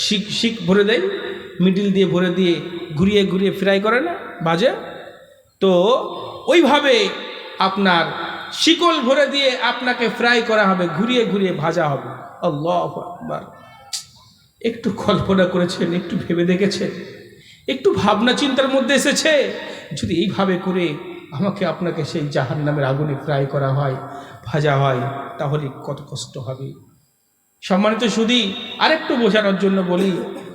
শিক শিক ভরে দেয়, মিডিল দিয়ে ভরে দিয়ে ঘুরিয়ে ঘুরিয়ে ফ্রাই করে না, ভাজে। তো ওইভাবে আপনার শিকল ভরে দিয়ে আপনাকে ফ্রাই করা হবে, ঘুরিয়ে ঘুরিয়ে ভাজা হবে। আল্লাহু আকবার। একটু কল্পনা করেছেন, একটু ভেবে দেখেছেন, একটু ভাবনা চিন্তার মধ্যে এসেছে, যদি এইভাবে করে আমাকে আপনাকে সেই জাহান্নামের আগুনে ফ্রাই করা হয়, ভাজা হয়, তাহলে কত কষ্ট হবে। সম্মানিত শুধু আরেকটু বোঝানোর জন্য বলি,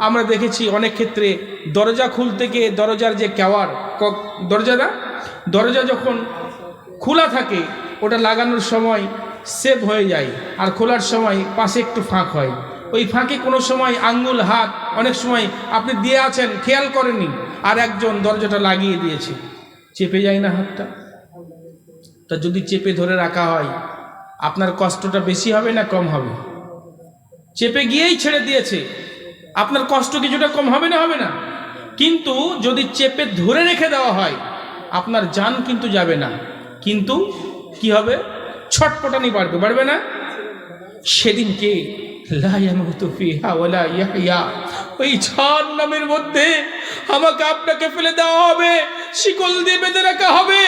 আমরা দেখেছি অনেক ক্ষেত্রে দরজা খুলতে গিয়ে দরজার যে কেওয়ার, দরজা যখন খোলা থাকে ওটা লাগানোর সময় সেভ হয়ে যায়, আর খোলার সময় পাশে একটু ফাঁক হয়। ওই ফাঁকে কোনো সময় আঙ্গুল, হাত অনেক সময় আপনি দিয়ে আছেন, খেয়াল করেননি, আর একজন দরজাটা লাগিয়ে দিয়েছে, চেপে যায় না হাতটা? তা যদি চেপে ধরে রাখা হয়, আপনার কষ্টটা বেশি হবে না কম হবে? চেপে গিয়েই ছেড়ে দিয়েছে, আপনার কষ্ট কিছুটা কম হবে না? হবে না? কিন্তু যদি চেপে ধরে রেখে দেওয়া হয়, আপনার জান কিন্তু যাবে না, কিন্তু কি হবে? ছটপটানি বাড়বে না? সেদিনকে লা ইয়ামুতু ফিহা ওয়ালা ইয়াহইয়া, ওই জাহান্নামের মধ্যে আমাকে আপনাকে ফেলে দেওয়া হবে, শিকল দিয়ে বেঁধে রাখা হবে।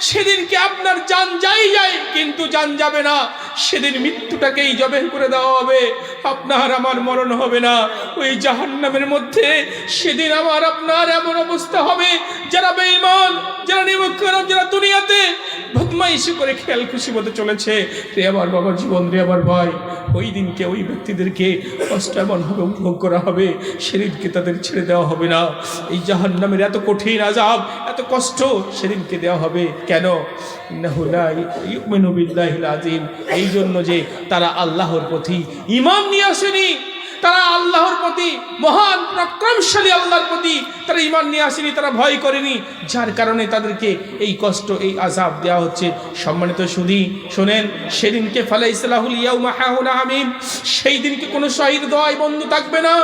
সেদিনকে আপনার জান যায় কিন্তু জান যাবে না, সেদিন মৃত্যুটাকেই জবেহ করে দেওয়া হবে, আপনার আমার মরণ হবে না ওই জাহান্নামের মধ্যে। সেদিন আমার আপনার এমন অবস্থা হবে, যারা বেঈমান, যারা নিমুখরাম, যারা দুনিয়াতে বদমাইশি করে খেয়াল খুশি মতো চলেছে, রে আমার বাবা জীবন, রে আমার ভাই, ওই দিনকে ওই ব্যক্তিদেরকে কষ্ট এমনভাবে উপভোগ করা হবে, সেদিনকে তাদের ছেড়ে দেওয়া হবে না। এই জাহান্নামের এত কঠিন আযাব, এত কষ্ট সেদিনকে দেওয়া হবে কেন? ইন্নাহু লা ইউমিনু বিল্লাহিল আযীম, এই জন্য যে তারা আল্লাহর প্রতি ঈমান নিয়ে আসেনি, তারা আল্লাহর প্রতি, মহান পরাক্রমশালী আল্লাহর প্রতি তারা ঈমান নিয়ে আসেনি, তারা ভয় করেনি, যার কারণে তাদেরকে এই কষ্ট, এই আযাব দেওয়া হচ্ছে। সম্মানিত সুধী শোনেন, সেদিনকে ফালাইসালাহুল ইয়াউমা হাহুনা হামিম, সেই দিনকে কোনো শহীদ দয় বন্ধু থাকবে না।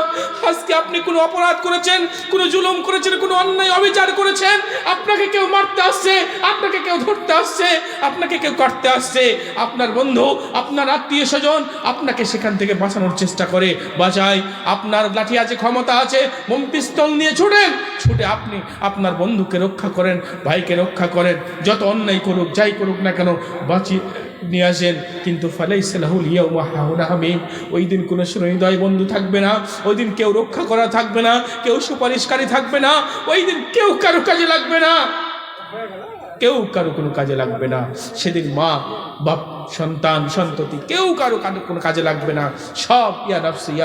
আজকে আপনি কোনো অপরাধ করেছেন, কোনো জুলুম করেছেন, কোনো অন্যায় অবিচার করেছেন, আপনাকে কেউ মারতে আসছে, আপনাকে কেউ ধরতে আসছে, আপনাকে কেউ কাটতে আসছে, আপনার বন্ধু, আপনার আত্মীয় স্বজন আপনাকে সেখান থেকে বাঁচানোর চেষ্টা করে, বাঁচায়। আপনার লাঠি আছে, ক্ষমতা আছে, বোম পিস্তল নিয়ে ছুটে আপনি আপনার বন্ধুকে রক্ষা করেন, ভাইকে রক্ষা করেন, যত অন্যায় করুক, যাই করুক না কেন, বাঁচিয়ে নিয়ে আসেন। কিন্তু ফালাইসালাহুল ইয়াউমা হাহুনা হামিম, ওই দিন কোনো হৃদয় বন্ধু থাকবে না, ওই দিন কেউ রক্ষা করা থাকবে না, কেউ সুপারিশকারী থাকবে না, ওই দিন কেউ কারো কাজে লাগবে না, কেউ কারো কোনো কাজে লাগবে না। সেদিন মা, বাপ, সন্তান, সন্ততি কেউ কারো কোনো কাজে লাগবে না, সব ইয়া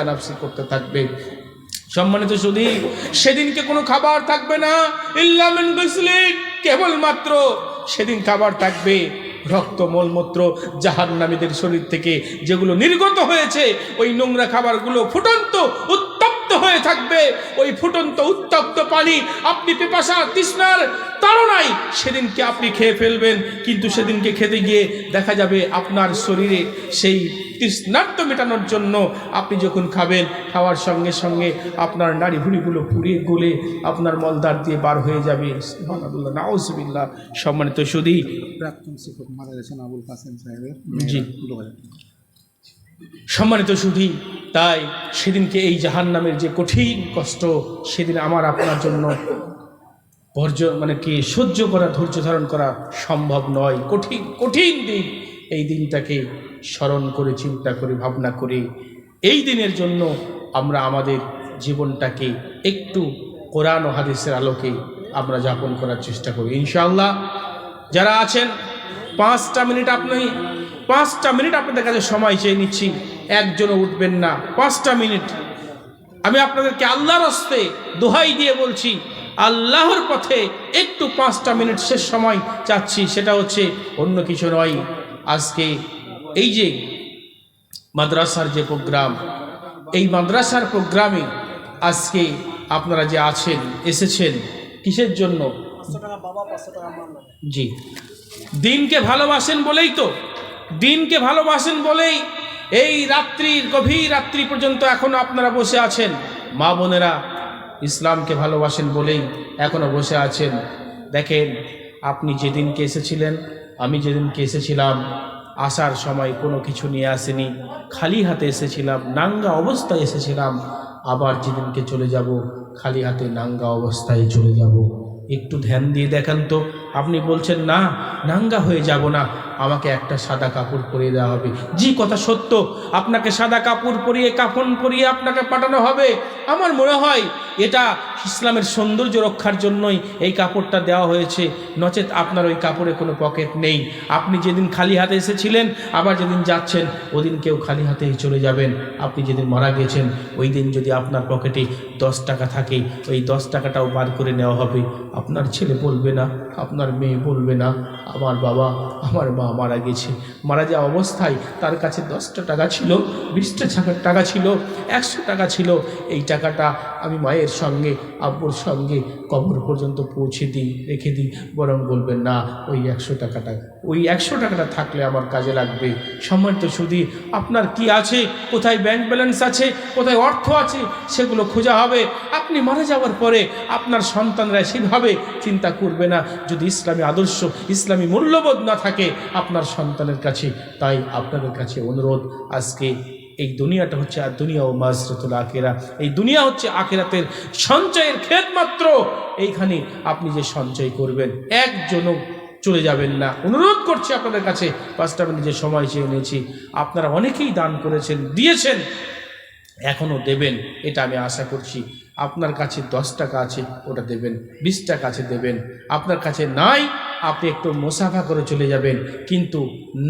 নাফসি করতে থাকবে। সম্মানিত শুধু সেদিনকে কোনো খাবার থাকবে না, ইল্লা মিন গুসলিন, কেবলমাত্র সেদিন খাবার থাকবে রক্ত, মলমূত্র, জাহান্নামীদের শরীর থেকে যেগুলো নির্গত হয়েছে, ওই নোংরা খাবারগুলো ফুটন্ত উত্তপ্ত হয়ে থাকবে। ওই ফুটন্ত উত্তপ্ত পানি আপনি পিপাসা তৃষ্ণার তাড়নায় সেদিনকে আপনি খেয়ে ফেলবেন, কিন্তু সেদিনকে খেতে গিয়ে দেখা যাবে আপনার শরীরে সেই তৃষ্ণার্ত মেটানোর জন্য আপনি যখন খাবেন, খাওয়ার সঙ্গে সঙ্গে আপনার নাড়ি ভুড়িগুলো পুড়িয়ে গলে আপনার মলদার দিয়ে বার হয়ে যাবে। সুবহানাল্লাহ, নাউজুবিল্লাহ। সম্মানিত সুধী, প্রাক্তন শিক্ষক মারা গেছেন আবুল কাসেম সাহেবের, জি, সম্মানিত সুধী, তাই সেদিনকে এই জাহান্নামের যে কঠিন কষ্ট, সেদিন আমার আপনার জন্য সহ্য করা, ধৈর্য ধারণ করা সম্ভব নয়। কঠিন দিন। এই দিনটাকে স্মরণ করে, চিন্তা করে, ভাবনা করে এই দিনের জন্য আমরা আমাদের জীবনটাকে একটু কোরআন ও হাদিসের আলোকে আমরা যাপন করার চেষ্টা করি ইনশাআল্লাহ। যারা আছেন 5টা মিনিট আপনাদের কাছে সময় চেয়ে নিচ্ছি, একজনও উঠবেন না। 5টা মিনিট আমি আপনাদেরকে আল্লাহর হস্তে দোহাই দিয়ে বলছি, আল্লাহর পথে একটু 5টা মিনিট শেষ সময় চাচ্ছি। সেটা হচ্ছে অন্য কিছু নয়, আজকে এই যে মাদ্রাসার যে প্রোগ্রাম, এই মাদ্রাসার প্রোগ্রামে আজকে আপনারা যে আছেন, এসেছেন কিসের জন্য? জি, দিনকে ভালোবাসেন বলেই তো, দিনকে ভালোবাসেন বলেই এই রাত্রির, গভীর রাত্রি পর্যন্ত এখনো আপনারা বসে আছেন। মা বোনেরা ইসলামকে ভালোবাসেন বলেই এখনো বসে আছেন। দেখেন, আপনি যেদিনকে এসেছিলেন, আমি যেদিনকে এসেছিলাম, আসার সময় কোনো কিছু নিয়ে আসেনি, খালি হাতে এসেছিলাম, নাঙ্গা অবস্থায় এসেছিলাম। আবার যেদিনকে চলে যাব খালি হাতে নাঙ্গা অবস্থায় চলে যাব। একটু ধ্যান দিয়ে দেখেন তো। আপনি বলছেন না নাঙ্গা হয়ে যাব না, আমাকে একটা সাদা কাপড় পরিয়ে দেওয়া হবে। জি, কথা সত্য, আপনাকে সাদা কাপড় পরিয়ে কাফন পরিয়ে আপনাকে পাঠানো হবে। আমার মনে হয় এটা ইসলামের সৌন্দর্য রক্ষার জন্যই এই কাপড়টা দেওয়া হয়েছে, নচেত আপনার ওই কাপড়ে কোনো পকেট নেই। আপনি যেদিন খালি হাতে এসেছিলেন, আবার যেদিন যাচ্ছেন ওদিন কেউ খালি হাতেই চলে যাবেন। আপনি যেদিন মারা গেছেন ওই দিন যদি আপনার পকেটে 10 টাকা থাকে, ওই 10 টাকাটাও বার করে নেওয়া হবে। আপনার ছেলে বলবে না, আপনার মেয়ে বলবে না, আমার বাবা আমার মা মারা গেছে, মারা যাওয়া অবস্থায় তার কাছে 10টা টাকা ছিল, 20টা টাকা ছিল, 100 টাকা ছিল। এই টাকাটা আমি মায়ের সঙ্গে আব্বুর সঙ্গে কবর পর্যন্ত পৌঁছে দিই, রেখে দিই। বরং বলবেন না, ওই 100 টাকাটা থাকলে আমার কাজে লাগবে। সম্মানিত সুধী, আপনার কি আছে, কোথায় ব্যাংক ব্যালেন্স আছে, কোথায় অর্থ আছে, সেগুলো খোঁজা হবে। আপনি মারা যাওয়ার পরে আপনার সন্তানরা সেভাবে চিন্তা করবে না যদি ইসলামী আদর্শ, ইসলামী মূল্যবোধ না থাকে আপনার সন্তানের কাছে। তাই আপনাদের কাছে অনুরোধ, আজকে এই দুনিয়াটা হচ্ছে আর দুনিয়া ও মাজরাতুল আখিরা, এই দুনিয়া হচ্ছে আখিরাতের সঞ্চয়ের ক্ষেত মাত্র। এইখানে আপনি যে সঞ্চয় করবেন, একজনও চলে যাবেন না। অনুরোধ করছি আপনাদের কাছে, 5টা মিনিটের সময় চেয়ে নিয়েছি। আপনারা অনেকেই দান করেছেন, দিয়েছেন, এখনও দেবেন, এটা আমি আশা করছি। আপনার কাছে 10 টাকা আছে, ওটা দেবেন। 20 টাকা আছে, দেবেন। আপনার কাছে নাই, আপনি একটু মুসাফা করে চলে যাবেন, কিন্তু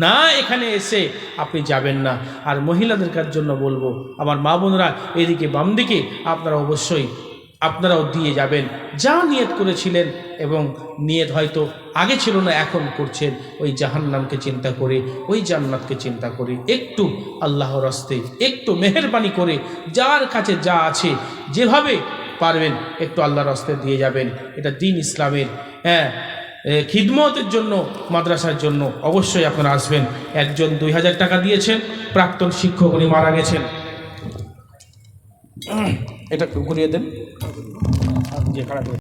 না এখানে এসে আপনি যাবেন না। আর মহিলাদের জন্য বলবো, আমার মা বোনরা এদিকে বাম দিকে, আপনারা অবশ্যই আপনারাও দিয়ে যাবেন যা নিয়ত করেছিলেন, এবং নিয়ত হয়তো আগে ছিল না, এখন করছেন। ওই জাহান্নামকে চিন্তা করে, ওই জান্নাতকে চিন্তা করে, একটু আল্লাহর রাস্তে একটু মেহেরবানি করে, যার কাছে যা আছে যেভাবে পারবেন একটু আল্লাহর রাস্তে দিয়ে যাবেন। এটা দ্বীন ইসলামের খিদমতের জন্য, মাদ্রাসার জন্য অবশ্যই আপনারা আসবেন। একজন 2000 টাকা দিয়েছেন, প্রাক্তন শিক্ষক, উনি মারা গেছেন। এটা ঘুরিয়ে দেন, যে খারাপ